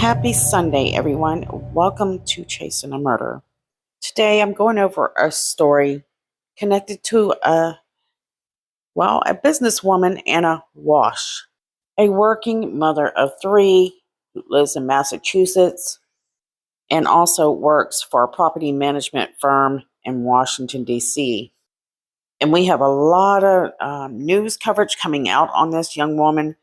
Happy Sunday, everyone. Welcome to Chasing a Murder. Today I'm going over a story connected to a businesswoman, Ana Walshe, a working mother of three who lives in Massachusetts and also works for a property management firm in Washington, D.C. And we have a lot of news coverage coming out on this young woman,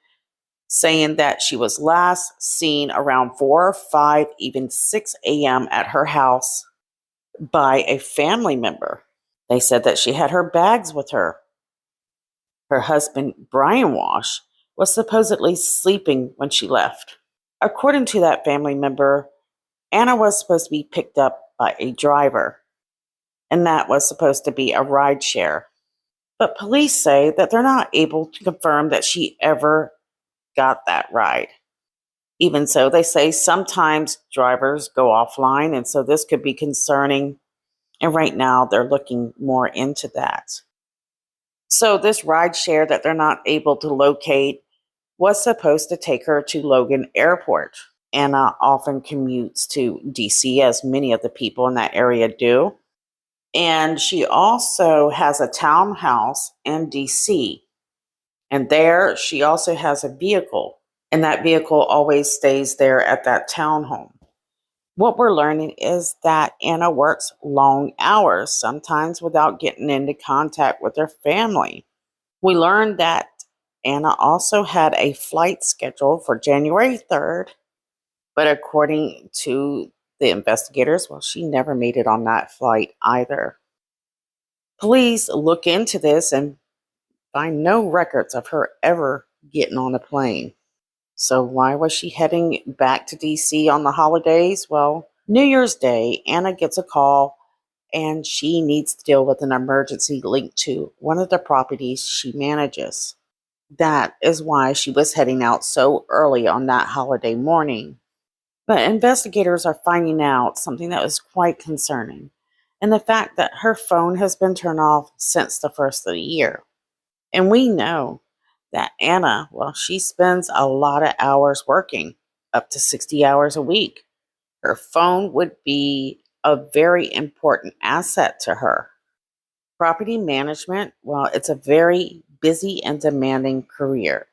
saying that she was last seen around 4 or 5, even 6 a.m. at her house by a family member. They said that she had her bags with her. Her husband, Brian Walshe, was supposedly sleeping when she left. According to that family member, Ana was supposed to be picked up by a driver, and that was supposed to be a ride share. But police say that they're not able to confirm that she ever got that ride. Even so, they say sometimes drivers go offline, and so this could be concerning. And right now, they're looking more into that. So this ride share that they're not able to locate was supposed to take her to Logan Airport. Ana often commutes to DC, as many of the people in that area do. And she also has a townhouse in DC. And there, she also has a vehicle. And that vehicle always stays there at that townhome. What we're learning is that Ana works long hours, sometimes without getting into contact with her family. We learned that Ana also had a flight scheduled for January 3rd, but according to the investigators, she never made it on that flight either. Police look into this and find no records of her ever getting on a plane. So why was she heading back to DC on the holidays? Well, New Year's Day, Ana gets a call and she needs to deal with an emergency linked to one of the properties she manages. That is why she was heading out so early on that holiday morning. But investigators are finding out something that was quite concerning, and the fact that her phone has been turned off since the first of the year. And we know that Ana, she spends a lot of hours working, up to 60 hours a week. Her phone would be a very important asset to her. Property management, it's a very busy and demanding career.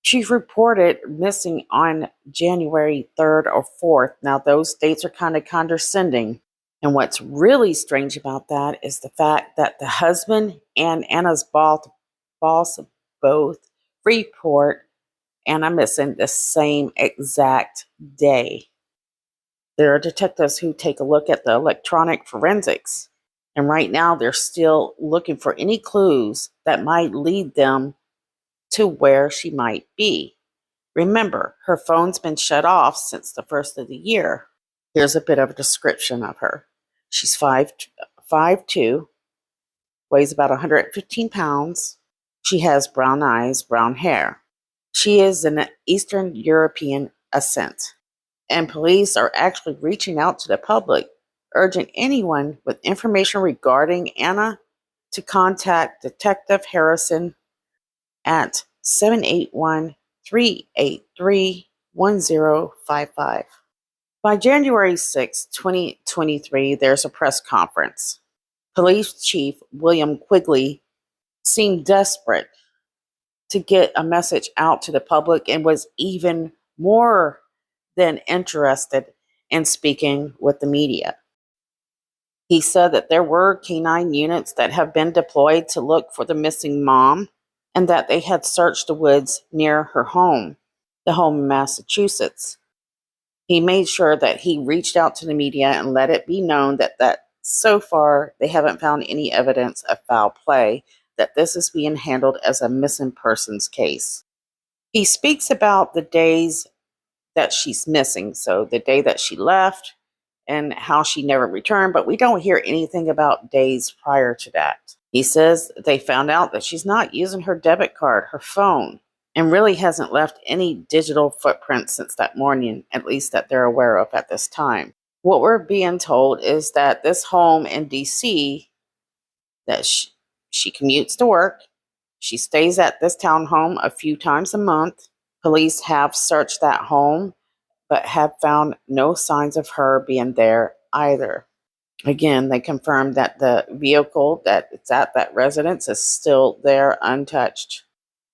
She's reported missing on January 3rd or 4th. Now, those dates are kind of condescending. And what's really strange about that is the fact that the husband and Ana's boss both report Ana missing the same exact day. There are detectives who take a look at the electronic forensics, and right now they're still looking for any clues that might lead them to where she might be. Remember, her phone's been shut off since the first of the year. Here's a bit of a description of her. She's 5'2", weighs about 115 pounds. She has brown eyes, brown hair. She is an Eastern European ascent. And police are actually reaching out to the public, urging anyone with information regarding Ana to contact Detective Harrison at 781-383-1055. By January 6, 2023, there's a press conference. Police Chief William Quigley seemed desperate to get a message out to the public and was even more than interested in speaking with the media. He said that there were canine units that have been deployed to look for the missing mom and that they had searched the woods near her home, the home in Massachusetts. He made sure that he reached out to the media and let it be known that so far they haven't found any evidence of foul play, that this is being handled as a missing persons case. He speaks about the days that she's missing, so the day that she left and how she never returned, but we don't hear anything about days prior to that. He says they found out that she's not using her debit card, her phone, and really hasn't left any digital footprints since that morning, at least that they're aware of at this time. What we're being told is that this home in DC, that she commutes to work, she stays at this townhome a few times a month. Police have searched that home but have found no signs of her being there either. Again, they confirmed that the vehicle that is at that residence is still there untouched.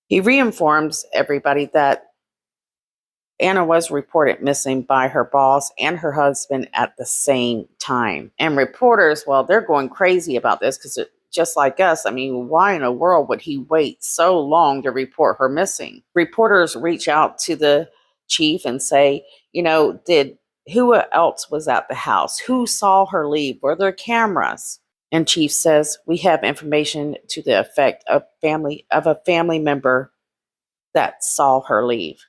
He reinforms everybody that Ana was reported missing by her boss and her husband at the same time. And reporters, well, they're going crazy about this because just like us, I mean, why in the world would he wait so long to report her missing? Reporters reach out to the chief and say, who else was at the house? Who saw her leave? Were there cameras? And chief says, we have information to the effect of a family member that saw her leave.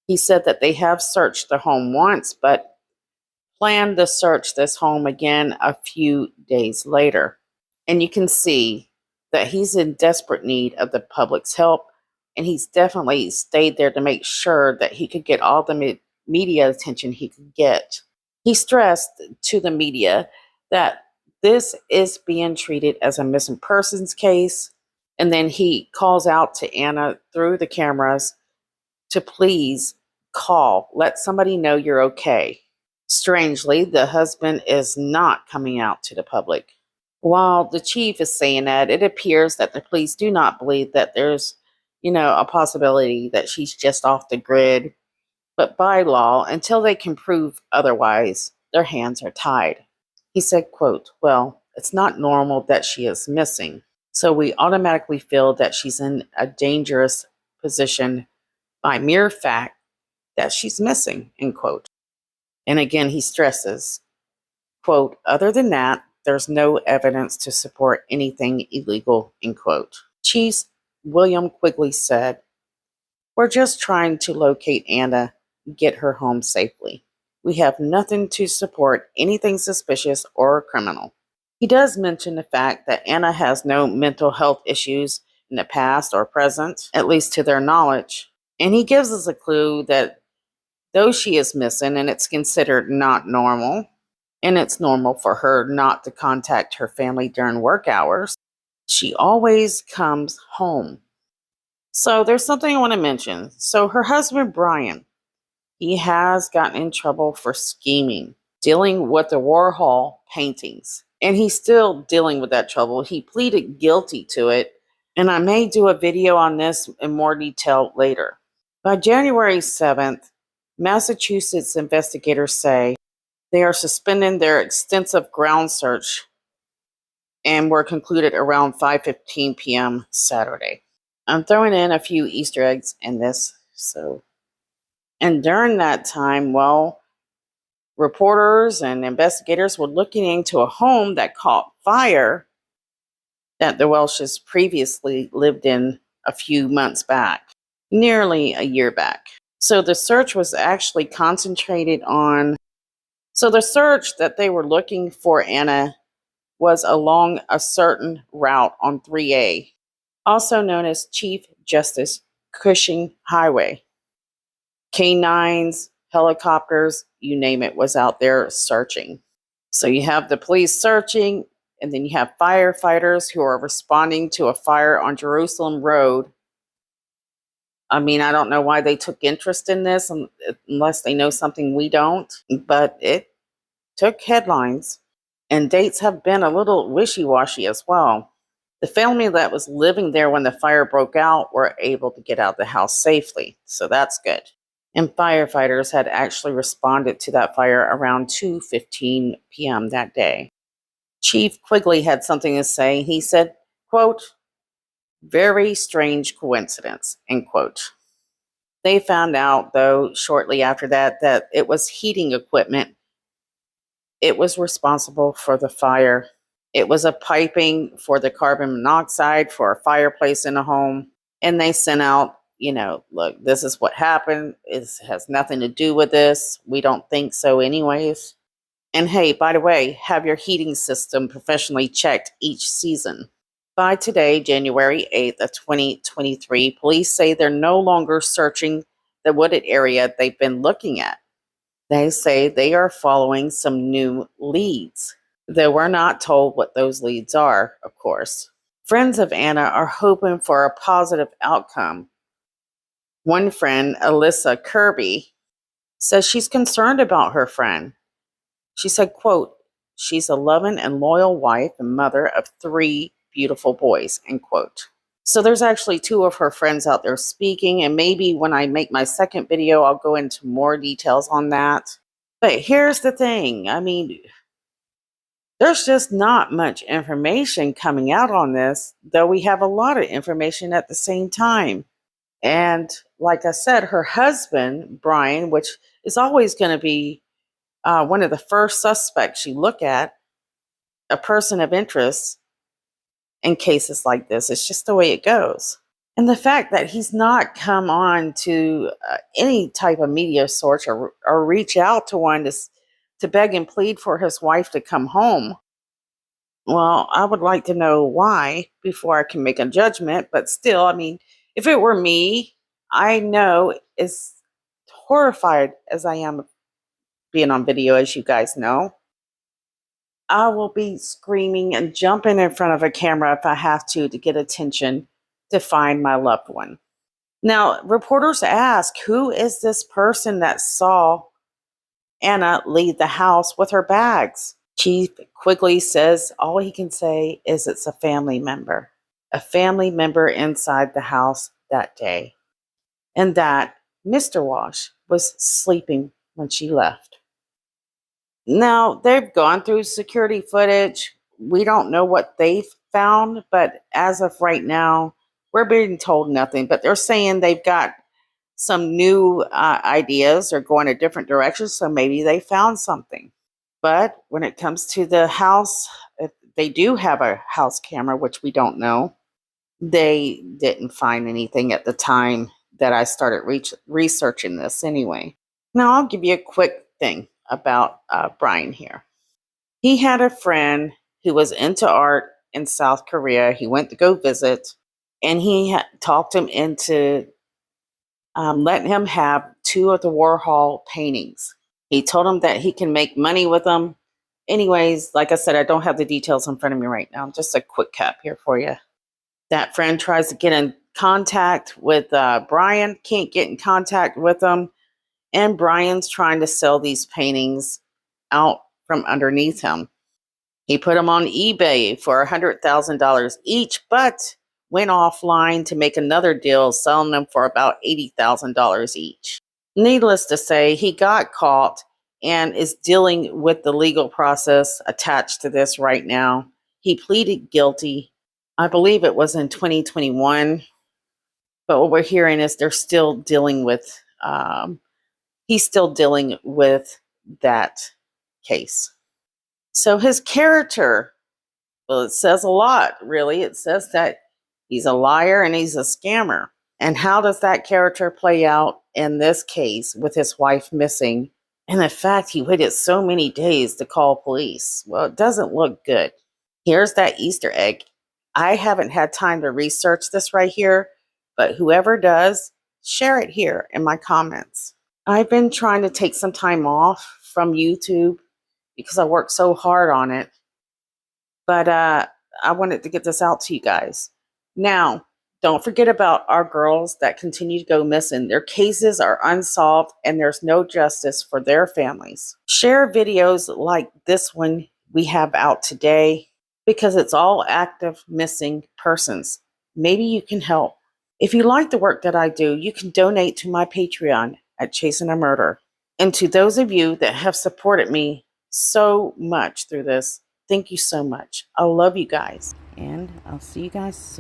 He said that they have searched the home once, but plan to search this home again a few days later. And you can see that he's in desperate need of the public's help, and he's definitely stayed there to make sure that he could get all the media attention he could get. He stressed to the media that this is being treated as a missing persons case, and then he calls out to Ana through the cameras to please call, let somebody know you're okay. Strangely, the husband is not coming out to the public. While the chief is saying that, it appears that the police do not believe that there's, a possibility that she's just off the grid. But by law, until they can prove otherwise, their hands are tied. He said, quote, well, it's not normal that she is missing. So we automatically feel that she's in a dangerous position by mere fact that she's missing, end quote. And again, he stresses, quote, other than that, there's no evidence to support anything illegal, end quote. Chief William Quigley said, we're just trying to locate Ana and get her home safely. We have nothing to support anything suspicious or criminal. He does mention the fact that Ana has no mental health issues in the past or present, at least to their knowledge. And he gives us a clue that though she is missing and it's considered not normal, and it's normal for her not to contact her family during work hours, she always comes home. So there's something I want to mention. So her husband, Brian, he has gotten in trouble for scheming, dealing with the Warhol paintings. And he's still dealing with that trouble. He pleaded guilty to it. And I may do a video on this in more detail later. By January 7th, Massachusetts investigators say they are suspending their extensive ground search and were concluded around 5:15 p.m. Saturday. I'm throwing in a few Easter eggs in this. And during that time, reporters and investigators were looking into a home that caught fire that the Welshes previously lived in a few months back, nearly a year back. So the search was actually concentrated on. So the search that they were looking for Ana was along a certain route on 3A, also known as Chief Justice Cushing Highway. Canines, helicopters, you name it, was out there searching. So you have the police searching, and then you have firefighters who are responding to a fire on Jerusalem Road. I mean, I don't know why they took interest in this unless they know something we don't, but it took headlines. And dates have been a little wishy-washy as well. The family that was living there when the fire broke out were able to get out of the house safely, so that's good. And firefighters had actually responded to that fire around 2:15 p.m. that day. Chief Quigley had something to say. He said, quote, very strange coincidence, end quote. They found out, though, shortly after that it was heating equipment. It was responsible for the fire. It was a piping for the carbon monoxide for a fireplace in a home. And they sent out, look, this is what happened. It has nothing to do with this. We don't think so anyways. And hey, by the way, have your heating system professionally checked each season. By today, January 8th of 2023, police say they're no longer searching the wooded area they've been looking at. They say they are following some new leads. Though we're not told what those leads are, of course. Friends of Ana are hoping for a positive outcome. One friend, Alyssa Kirby, says she's concerned about her friend. She said, quote, "She's a loving and loyal wife and mother of 3 beautiful boys," end quote. So there's actually 2 of her friends out there speaking, and maybe when I make my second video, I'll go into more details on that. But here's the thing. I mean, there's just not much information coming out on this, though we have a lot of information at the same time. And like I said, her husband, Brian, which is always going to be one of the first suspects you look at, a person of interest in cases like this. It's just the way it goes. And the fact that he's not come on to any type of media source or reach out to one to beg and plead for his wife to come home. Well, I would like to know why before I can make a judgment. But still, I mean, if it were me, I know, as horrified as I am being on video, as you guys know, I will be screaming and jumping in front of a camera if I have to get attention to find my loved one. Now, reporters ask, who is this person that saw Ana leave the house with her bags? Chief quickly says all he can say is it's a family member inside the house that day, and that Mr. Walshe was sleeping when she left. Now, they've gone through security footage. We don't know what they've found, but as of right now, we're being told nothing. But they're saying they've got some new ideas or going a different direction, so maybe they found something. But when it comes to the house, if they do have a house camera, which we don't know, they didn't find anything at the time that I started researching this anyway. Now, I'll give you a quick thing about Brian here. He had a friend who was into art in South Korea. He went to go visit, and he talked him into letting him have 2 of the Warhol paintings. He told him that he can make money with them. Anyways, like I said, I don't have the details in front of me right now. Just a quick cap here for you. That friend tries to get in contact with Brian, can't get in contact with him. And Brian's trying to sell these paintings out from underneath him. He put them on eBay for $100,000 each, but went offline to make another deal, selling them for about $80,000 each. Needless to say, he got caught and is dealing with the legal process attached to this right now. He pleaded guilty. I believe it was in 2021. But what we're hearing is they're still dealing with he's still dealing with that case. So his character, well, it says a lot, really. It says that he's a liar and he's a scammer. And how does that character play out in this case with his wife missing? And the fact he waited so many days to call police. Well, it doesn't look good. Here's that Easter egg. I haven't had time to research this right here, but whoever does, share it here in my comments. I've been trying to take some time off from YouTube because I worked so hard on it. But I wanted to get this out to you guys. Now, don't forget about our girls that continue to go missing. Their cases are unsolved and there's no justice for their families. Share videos like this one we have out today because it's all active missing persons. Maybe you can help. If you like the work that I do, you can donate to my Patreon at Chasing a Murder. And to those of you that have supported me so much through this, thank you so much. I love you guys. And I'll see you guys soon.